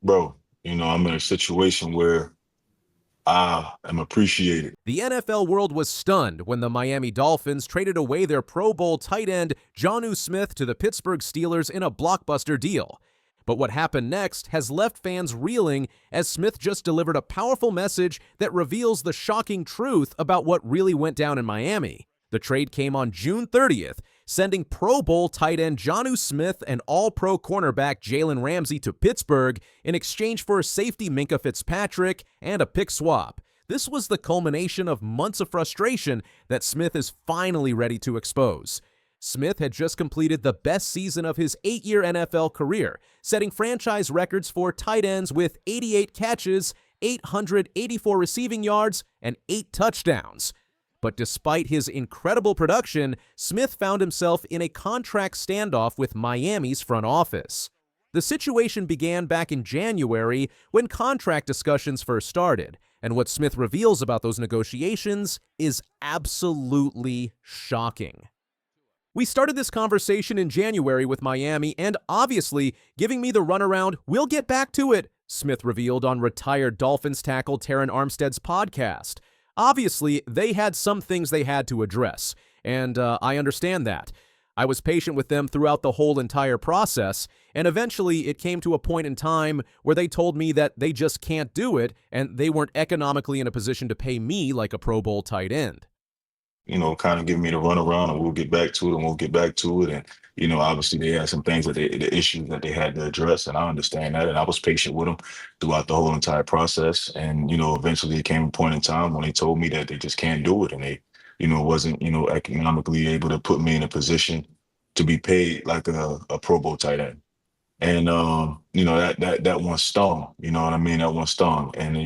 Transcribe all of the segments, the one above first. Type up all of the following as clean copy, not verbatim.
Bro, I'm in a situation where I am appreciated. The NFL world was stunned when the Miami Dolphins traded away their Pro Bowl tight end Jonnu Smith to the Pittsburgh Steelers in a blockbuster deal. But what happened next has left fans reeling as Smith just delivered a powerful message that reveals the shocking truth about what really went down in Miami. The trade came on June 30th, sending Pro Bowl tight end Jonnu Smith and All-Pro cornerback Jalen Ramsey to Pittsburgh in exchange for safety Minkah Fitzpatrick and a pick swap. This was the culmination of months of frustration that Smith is finally ready to expose. Smith had just completed the best season of his 8-year NFL career, setting franchise records for tight ends with 88 catches, 884 receiving yards, and 8 touchdowns. But despite his incredible production, Smith found himself in a contract standoff with Miami's front office. The situation began back in January when contract discussions first started, and what Smith reveals about those negotiations is absolutely shocking. We started this conversation in January with Miami, and obviously, giving me the runaround, we'll get back to it, Smith revealed on retired Dolphins tackle Terron Armstead's podcast. Obviously, they had some things they had to address, and I understand that. I was patient with them throughout the whole entire process, and eventually it came to a point in time where they told me that they just can't do it, and they weren't economically in a position to pay me like a Pro Bowl tight end. Kind of give me the runaround, and we'll get back to it, and we'll get back to it. And, obviously they had some things the issues that they had to address, and I understand that. And I was patient with them throughout the whole entire process. And, eventually it came a point in time when they told me that they just can't do it. And they, wasn't, economically able to put me in a position to be paid like a Pro Bowl tight end. And, that one stung, you know what I mean? That one stung. And,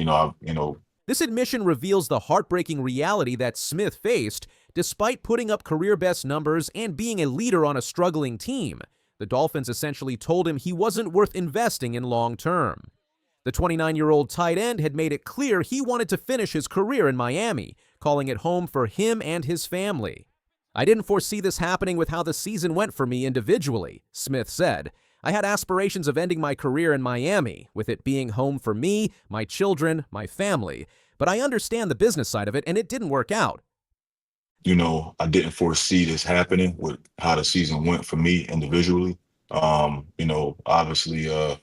This admission reveals the heartbreaking reality that Smith faced despite putting up career-best numbers and being a leader on a struggling team. The Dolphins essentially told him he wasn't worth investing in long-term. The 29-year-old tight end had made it clear he wanted to finish his career in Miami, calling it home for him and his family. "I didn't foresee this happening with how the season went for me individually," Smith said. "I had aspirations of ending my career in Miami, with it being home for me, my children, my family. But I understand the business side of it, and it didn't work out." I didn't foresee this happening with how the season went for me individually. Obviously, I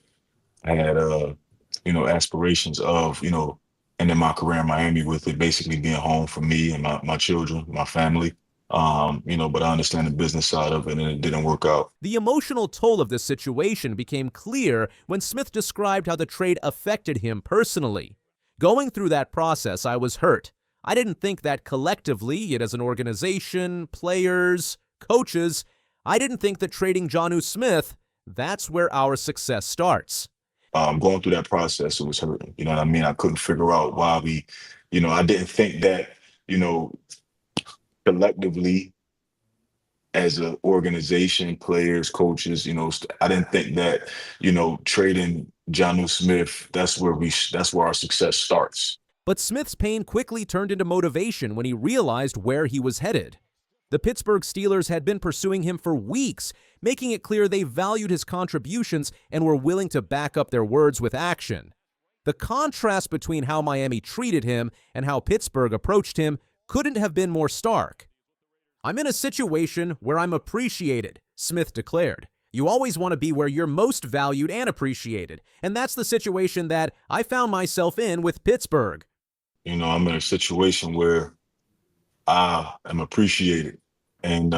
had, aspirations of, ending my career in Miami with it basically being home for me and my children, my family. But I understand the business side of it, and it didn't work out. The emotional toll of this situation became clear when Smith described how the trade affected him personally. "Going through that process, I was hurt. I didn't think that collectively, yet as an organization, players, coaches, I didn't think that trading Jonnu Smith, that's where our success starts." Going through that process, it was hurting. You know what I mean? I couldn't figure out why I didn't think that, collectively as an organization, players, coaches, I didn't think that, trading Jonnu Smith, that's where our success starts. But Smith's pain quickly turned into motivation when he realized where he was headed. The Pittsburgh Steelers had been pursuing him for weeks, making it clear they valued his contributions and were willing to back up their words with action. The contrast between how Miami treated him and how Pittsburgh approached him couldn't have been more stark. "I'm in a situation where I'm appreciated," Smith declared. "You always want to be where you're most valued and appreciated, and that's the situation that I found myself in with Pittsburgh." I'm in a situation where I am appreciated, and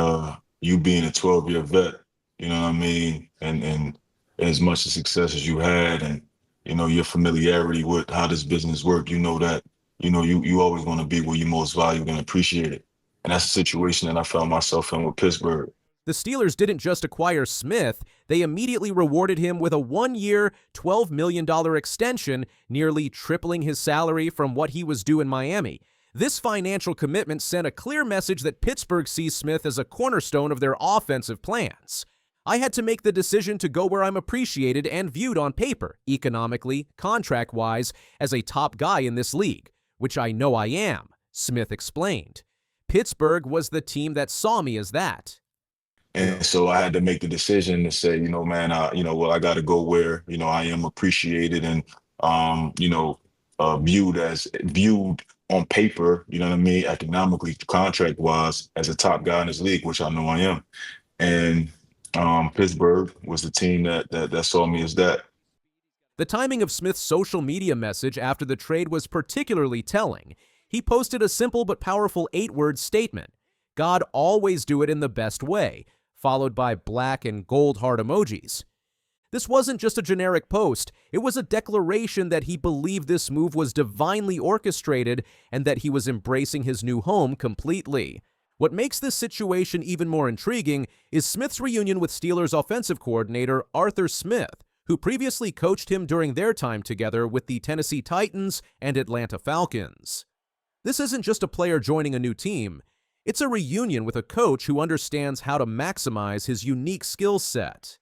you being a 12-year vet, you know what I mean, and as much success as you had, and your familiarity with how this business works, that you always want to be where you're most valued and appreciated. And that's the situation that I found myself in with Pittsburgh. The Steelers didn't just acquire Smith, they immediately rewarded him with a 1-year, $12 million extension, nearly tripling his salary from what he was due in Miami. This financial commitment sent a clear message that Pittsburgh sees Smith as a cornerstone of their offensive plans. "I had to make the decision to go where I'm appreciated and viewed on paper, economically, contract-wise, as a top guy in this league, which I know I am," Smith explained. "Pittsburgh was the team that saw me as that." And so I had to make the decision to say, man, I got to go where, I am appreciated and, viewed on paper, you know what I mean, economically, contract wise, as a top guy in this league, which I know I am. And Pittsburgh was the team that saw me as that. The timing of Smith's social media message after the trade was particularly telling. He posted a simple but powerful 8-word statement: "God always do it in the best way," followed by black and gold heart emojis. This wasn't just a generic post, it was a declaration that he believed this move was divinely orchestrated and that he was embracing his new home completely. What makes this situation even more intriguing is Smith's reunion with Steelers offensive coordinator Arthur Smith, who previously coached him during their time together with the Tennessee Titans and Atlanta Falcons. This isn't just a player joining a new team, it's a reunion with a coach who understands how to maximize his unique skill set.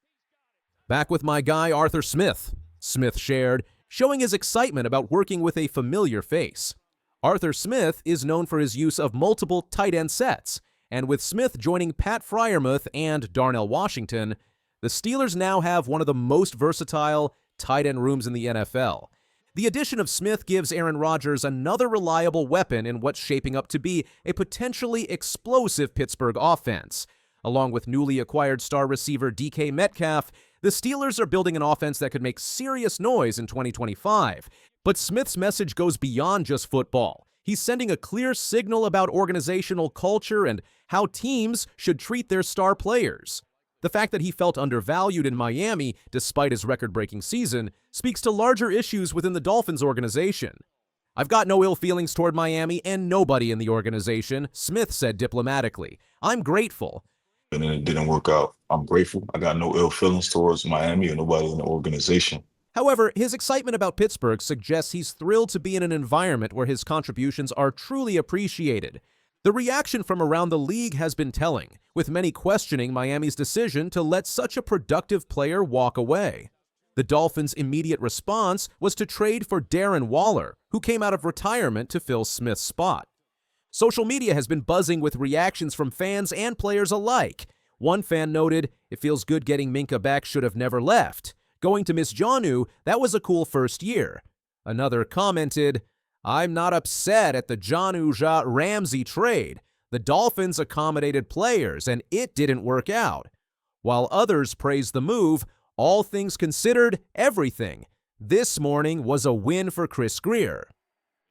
"Back with my guy Arthur Smith," Smith shared, showing his excitement about working with a familiar face. Arthur Smith is known for his use of multiple tight end sets, and with Smith joining Pat Freiermuth and Darnell Washington, the Steelers now have one of the most versatile tight end rooms in the NFL. The addition of Smith gives Aaron Rodgers another reliable weapon in what's shaping up to be a potentially explosive Pittsburgh offense. Along with newly acquired star receiver DK Metcalf, the Steelers are building an offense that could make serious noise in 2025. But Smith's message goes beyond just football. He's sending a clear signal about organizational culture and how teams should treat their star players. The fact that he felt undervalued in Miami despite his record-breaking season speaks to larger issues within the Dolphins organization. "I've got no ill feelings toward Miami and nobody in the organization," Smith said diplomatically. "I'm grateful." And then it didn't work out. I'm grateful. I got no ill feelings towards Miami or nobody in the organization. However, his excitement about Pittsburgh suggests he's thrilled to be in an environment where his contributions are truly appreciated. The reaction from around the league has been telling, with many questioning Miami's decision to let such a productive player walk away. The Dolphins' immediate response was to trade for Darren Waller, who came out of retirement to fill Smith's spot. Social media has been buzzing with reactions from fans and players alike. One fan noted, "It feels good getting Minka back, should have never left. Going to miss Jonnu, that was a cool first year." Another commented, "I'm not upset at the Jonnu Ramsey trade. The Dolphins accommodated players and it didn't work out." While others praised the move, all things considered, everything this morning was a win for Chris Grier.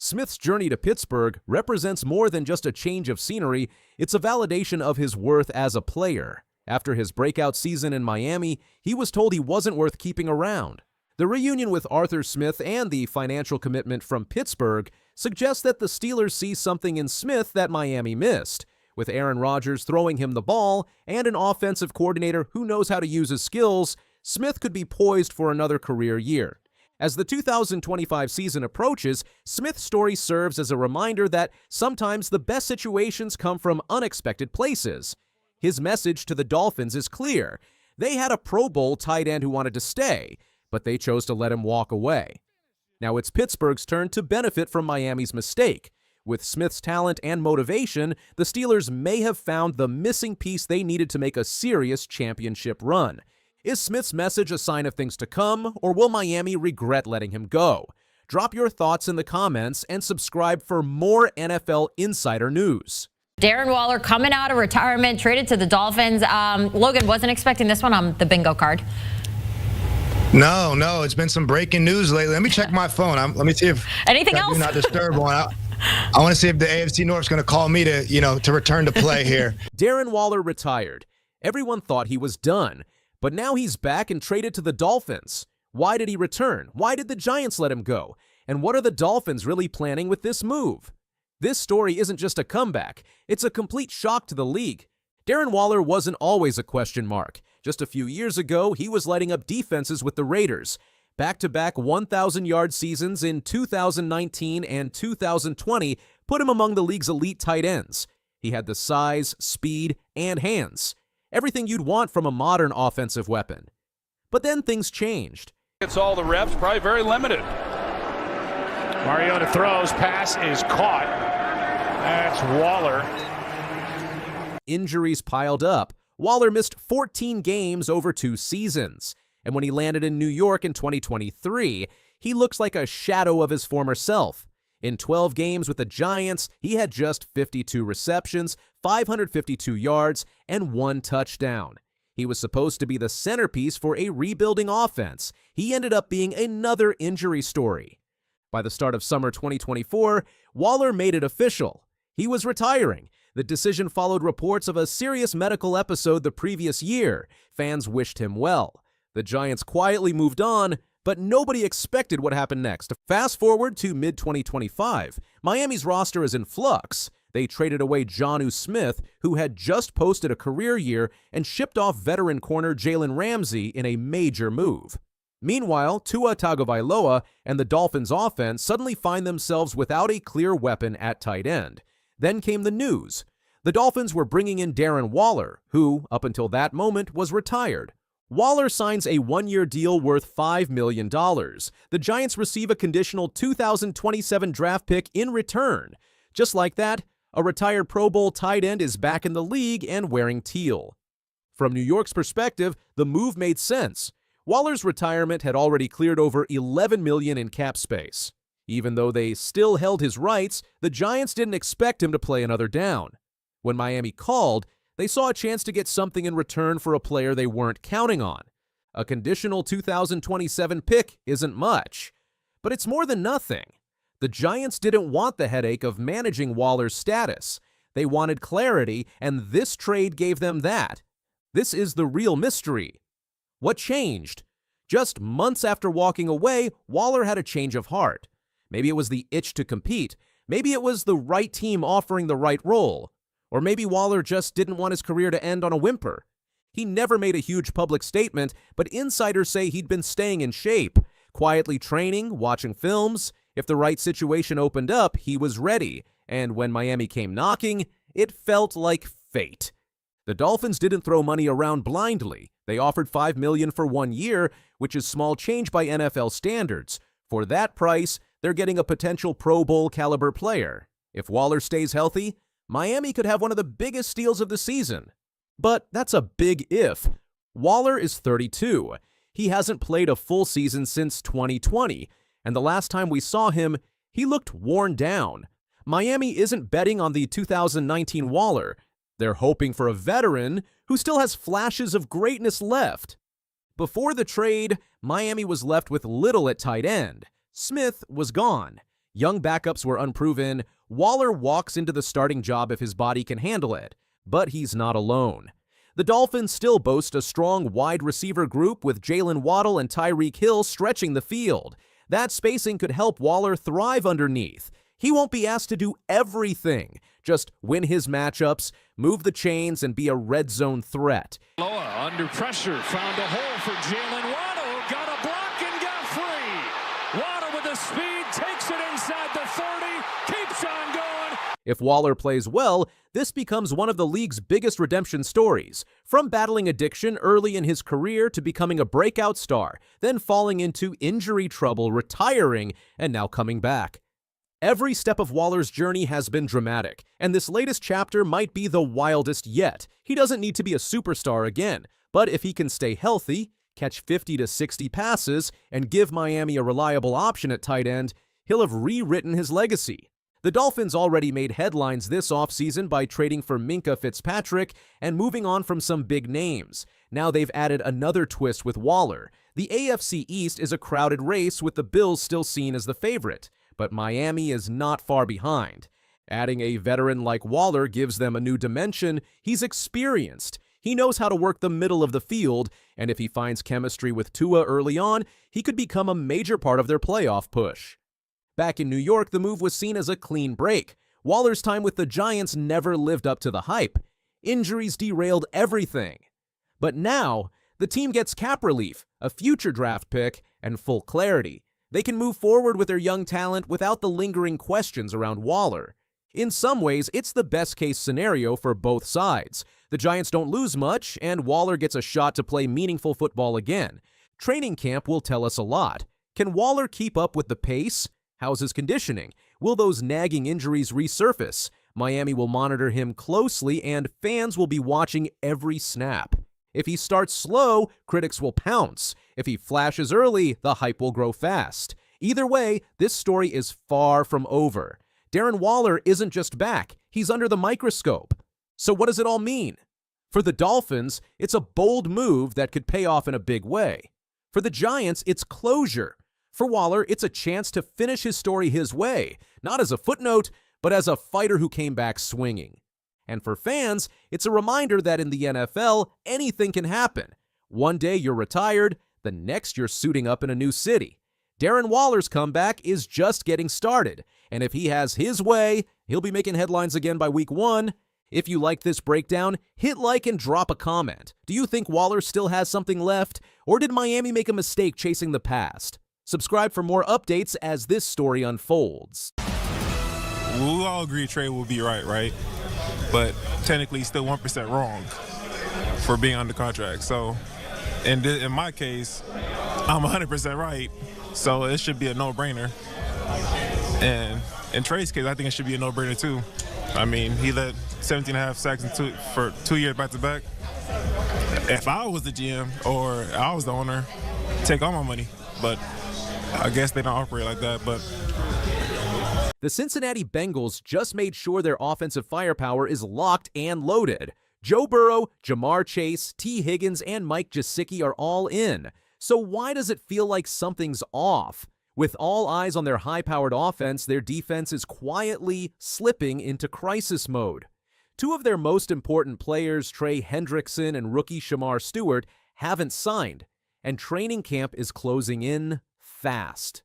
Smith's journey to Pittsburgh represents more than just a change of scenery, it's a validation of his worth as a player. After his breakout season in Miami, he was told he wasn't worth keeping around. The reunion with Arthur Smith and the financial commitment from Pittsburgh suggests that the Steelers see something in Smith that Miami missed. With Aaron Rodgers throwing him the ball and an offensive coordinator who knows how to use his skills, Smith could be poised for another career year. As the 2025 season approaches, Smith's story serves as a reminder that sometimes the best situations come from unexpected places. His message to the Dolphins is clear. They had a Pro Bowl tight end who wanted to stay, but they chose to let him walk away. Now it's Pittsburgh's turn to benefit from Miami's mistake. With Smith's talent and motivation, the Steelers may have found the missing piece they needed to make a serious championship run. Is Smith's message a sign of things to come, or will Miami regret letting him go? Drop your thoughts in the comments and subscribe for more NFL Insider news. Darren Waller coming out of retirement, traded to the Dolphins. Logan, wasn't expecting this one on the bingo card. No, it's been some breaking news lately. Let me check my phone. Let me see if anything else. Do not disturb one. I want to see if the AFC North's going to call me to return to play here. Darren Waller retired. Everyone thought he was done, but now he's back and traded to the Dolphins. Why did he return? Why did the Giants let him go? And what are the Dolphins really planning with this move? This story isn't just a comeback. It's a complete shock to the league. Darren Waller wasn't always a question mark. Just a few years ago, he was lighting up defenses with the Raiders. Back-to-back 1,000-yard seasons in 2019 and 2020 put him among the league's elite tight ends. He had the size, speed, and hands. Everything you'd want from a modern offensive weapon. But then things changed. It's all the reps, probably very limited. Mariota throws, pass is caught. That's Waller. Injuries piled up. Waller missed 14 games over 2 seasons, and when he landed in New York in 2023, he looks like a shadow of his former self. In 12 games with the Giants, he had just 52 receptions, 552 yards, and 1 touchdown. He was supposed to be the centerpiece for a rebuilding offense. He ended up being another injury story. By the start of summer 2024, Waller made it official. He was retiring. The decision followed reports of a serious medical episode the previous year. Fans wished him well. The Giants quietly moved on, but nobody expected what happened next. Fast forward to mid-2025. Miami's roster is in flux. They traded away Jonnu Smith, who had just posted a career year, and shipped off veteran corner Jalen Ramsey in a major move. Meanwhile, Tua Tagovailoa and the Dolphins' offense suddenly find themselves without a clear weapon at tight end. Then came the news. The Dolphins were bringing in Darren Waller, who, up until that moment, was retired. Waller signs a 1-year deal worth $5 million. The Giants receive a conditional 2027 draft pick in return. Just like that, a retired Pro Bowl tight end is back in the league and wearing teal. From New York's perspective, the move made sense. Waller's retirement had already cleared over $11 million in cap space. Even though they still held his rights, the Giants didn't expect him to play another down. When Miami called, they saw a chance to get something in return for a player they weren't counting on. A conditional 2027 pick isn't much, but it's more than nothing. The Giants didn't want the headache of managing Waller's status. They wanted clarity, and this trade gave them that. This is the real mystery. What changed? Just months after walking away, Waller had a change of heart. Maybe it was the itch to compete. Maybe it was the right team offering the right role. Or maybe Waller just didn't want his career to end on a whimper. He never made a huge public statement, but insiders say he'd been staying in shape, quietly training, watching films. If the right situation opened up, he was ready. And when Miami came knocking, it felt like fate. The Dolphins didn't throw money around blindly. They offered $5 million for 1 year, which is small change by NFL standards. For that price, they're getting a potential Pro Bowl caliber player. If Waller stays healthy, Miami could have one of the biggest steals of the season. But that's a big if. Waller is 32. He hasn't played a full season since 2020, and the last time we saw him, he looked worn down. Miami isn't betting on the 2019 Waller. They're hoping for a veteran who still has flashes of greatness left. Before the trade, Miami was left with little at tight end. Smith was gone. Young backups were unproven. Waller walks into the starting job if his body can handle it, but he's not alone. The Dolphins still boast a strong wide receiver group with Jalen Waddle and Tyreek Hill stretching the field. That spacing could help Waller thrive underneath. He won't be asked to do everything, just win his matchups, move the chains, and be a red zone threat. Loa under pressure, found a hole for Jalen Waddle, got a block and got free. Waddle with the speed, takes it inside the 30, keeps on going. If Waller plays well, this becomes one of the league's biggest redemption stories. From battling addiction early in his career to becoming a breakout star, then falling into injury trouble, retiring, and now coming back. Every step of Waller's journey has been dramatic, and this latest chapter might be the wildest yet. He doesn't need to be a superstar again, but if he can stay healthy, catch 50 to 60 passes, and give Miami a reliable option at tight end, he'll have rewritten his legacy. The Dolphins already made headlines this offseason by trading for Minkah Fitzpatrick and moving on from some big names. Now they've added another twist with Waller. The AFC East is a crowded race with the Bills still seen as the favorite, but Miami is not far behind. Adding a veteran like Waller gives them a new dimension. He's experienced. He knows how to work the middle of the field, and if he finds chemistry with Tua early on, he could become a major part of their playoff push. Back in New York, the move was seen as a clean break. Waller's time with the Giants never lived up to the hype. Injuries derailed everything. But now, the team gets cap relief, a future draft pick, and full clarity. They can move forward with their young talent without the lingering questions around Waller. In some ways, it's the best-case scenario for both sides. The Giants don't lose much, and Waller gets a shot to play meaningful football again. Training camp will tell us a lot. Can Waller keep up with the pace? How's his conditioning? Will those nagging injuries resurface? Miami will monitor him closely, and fans will be watching every snap. If he starts slow, critics will pounce. If he flashes early, the hype will grow fast. Either way, this story is far from over. Darren Waller isn't just back, he's under the microscope. So what does it all mean? For the Dolphins, it's a bold move that could pay off in a big way. For the Giants, it's closure. For Waller, it's a chance to finish his story his way, not as a footnote, but as a fighter who came back swinging. And for fans, it's a reminder that in the NFL, anything can happen. One day you're retired, the next you're suiting up in a new city. Darren Waller's comeback is just getting started, and if he has his way, he'll be making headlines again by week 1. If you like this breakdown, hit like and drop a comment. Do you think Waller still has something left, or did Miami make a mistake chasing the past? Subscribe for more updates as this story unfolds. We all agree Trey will be right? But technically still 1% wrong for being under contract. So in my case, I'm 100% right, so it should be a no-brainer. And in Trey's case, I think it should be a no-brainer too. I mean, he led 17.5 sacks for 2 years back-to-back. If I was the GM or I was the owner, take all my money. But I guess they don't operate like that. But the Cincinnati Bengals just made sure their offensive firepower is locked and loaded. Joe Burrow, Jamar Chase, T. Higgins, and Mike Gesicki are all in. So why does it feel like something's off? With all eyes on their high-powered offense, their defense is quietly slipping into crisis mode. Two of their most important players, Trey Hendrickson and rookie Shamar Stewart, haven't signed, and training camp is closing in fast.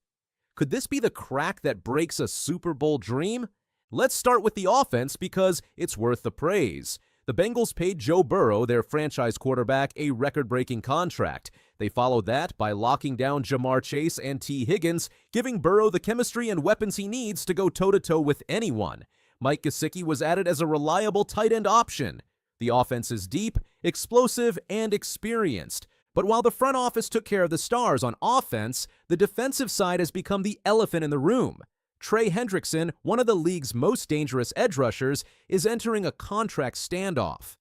Could this be the crack that breaks a Super Bowl dream? Let's start with the offense because it's worth the praise. The Bengals paid Joe Burrow, their franchise quarterback, a record-breaking contract. They followed that by locking down Jamar Chase and T. Higgins, giving Burrow the chemistry and weapons he needs to go toe-to-toe with anyone. Mike Gesicki was added as a reliable tight end option. The offense is deep, explosive, and experienced. But while the front office took care of the stars on offense, the defensive side has become the elephant in the room. Trey Hendrickson, one of the league's most dangerous edge rushers, is entering a contract standoff.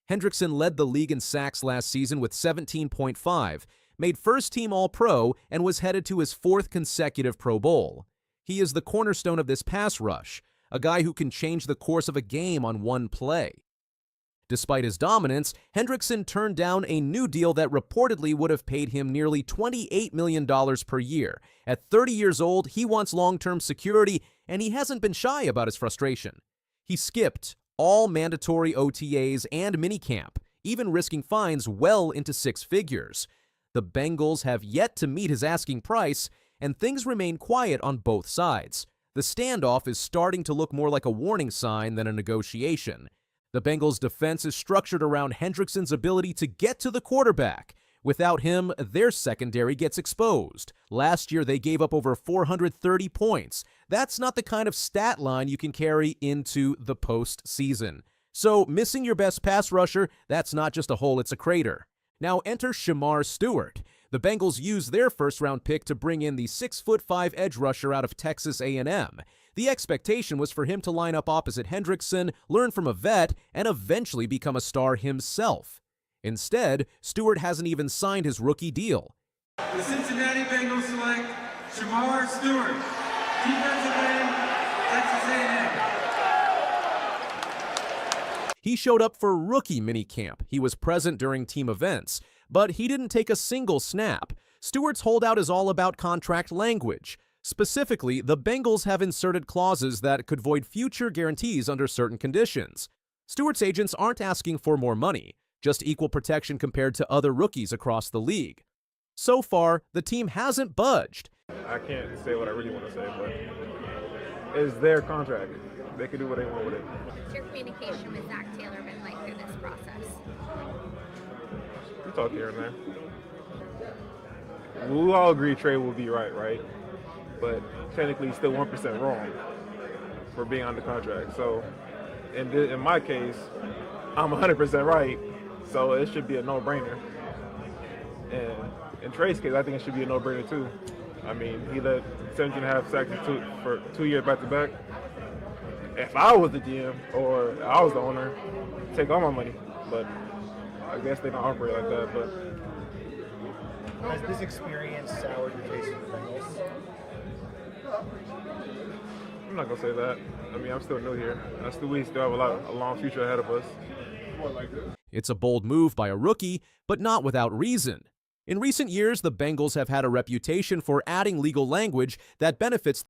Hendrickson led the league in sacks last season with 17.5, made first-team All-Pro, and was headed to his 4th consecutive Pro Bowl. He is the cornerstone of this pass rush, a guy who can change the course of a game on one play. Despite his dominance, Hendrickson turned down a new deal that reportedly would have paid him nearly $28 million per year. At 30 years old, he wants long-term security, and he hasn't been shy about his frustration. He skipped all mandatory OTAs and minicamp, even risking fines well into 6 figures. The Bengals have yet to meet his asking price, and things remain quiet on both sides. The standoff is starting to look more like a warning sign than a negotiation. The Bengals' defense is structured around Hendrickson's ability to get to the quarterback. Without him, their secondary gets exposed. Last year, they gave up over 430 points. That's not the kind of stat line you can carry into the postseason. So, missing your best pass rusher, that's not just a hole, it's a crater. Now enter Shamar Stewart. The Bengals used their first-round pick to bring in the 6'5" edge rusher out of Texas A&M. The expectation was for him to line up opposite Hendrickson, learn from a vet, and eventually become a star himself. Instead, Stewart hasn't even signed his rookie deal. The Cincinnati Bengals select Shamar Stewart, defensive end, Texas A&M. He showed up for rookie minicamp. He was present during team events, but he didn't take a single snap. Stewart's holdout is all about contract language. Specifically, the Bengals have inserted clauses that could void future guarantees under certain conditions. Stewart's agents aren't asking for more money, just equal protection compared to other rookies across the league. So far, the team hasn't budged. I can't say what I really want to say, but it's their contract. They can do what they want with it. What's your communication with Zach Taylor been like through this process? We talk here and there. We all agree Trey will be right? But technically still 1% wrong for being under contract. So in my case, I'm 100% right, so it should be a no-brainer. And in Trey's case, I think it should be a no-brainer too. I mean, he led 17.5 sacks for 2 years back-to-back. if I was the GM or I was the owner, take all my money. But I guess they don't operate like that. But has this experience soured your taste in the Bengals? I'm not gonna say that. I mean, I'm still new here. We still have a long future ahead of us. It's a bold move by a rookie, but not without reason. In recent years, the Bengals have had a reputation for adding legal language that benefits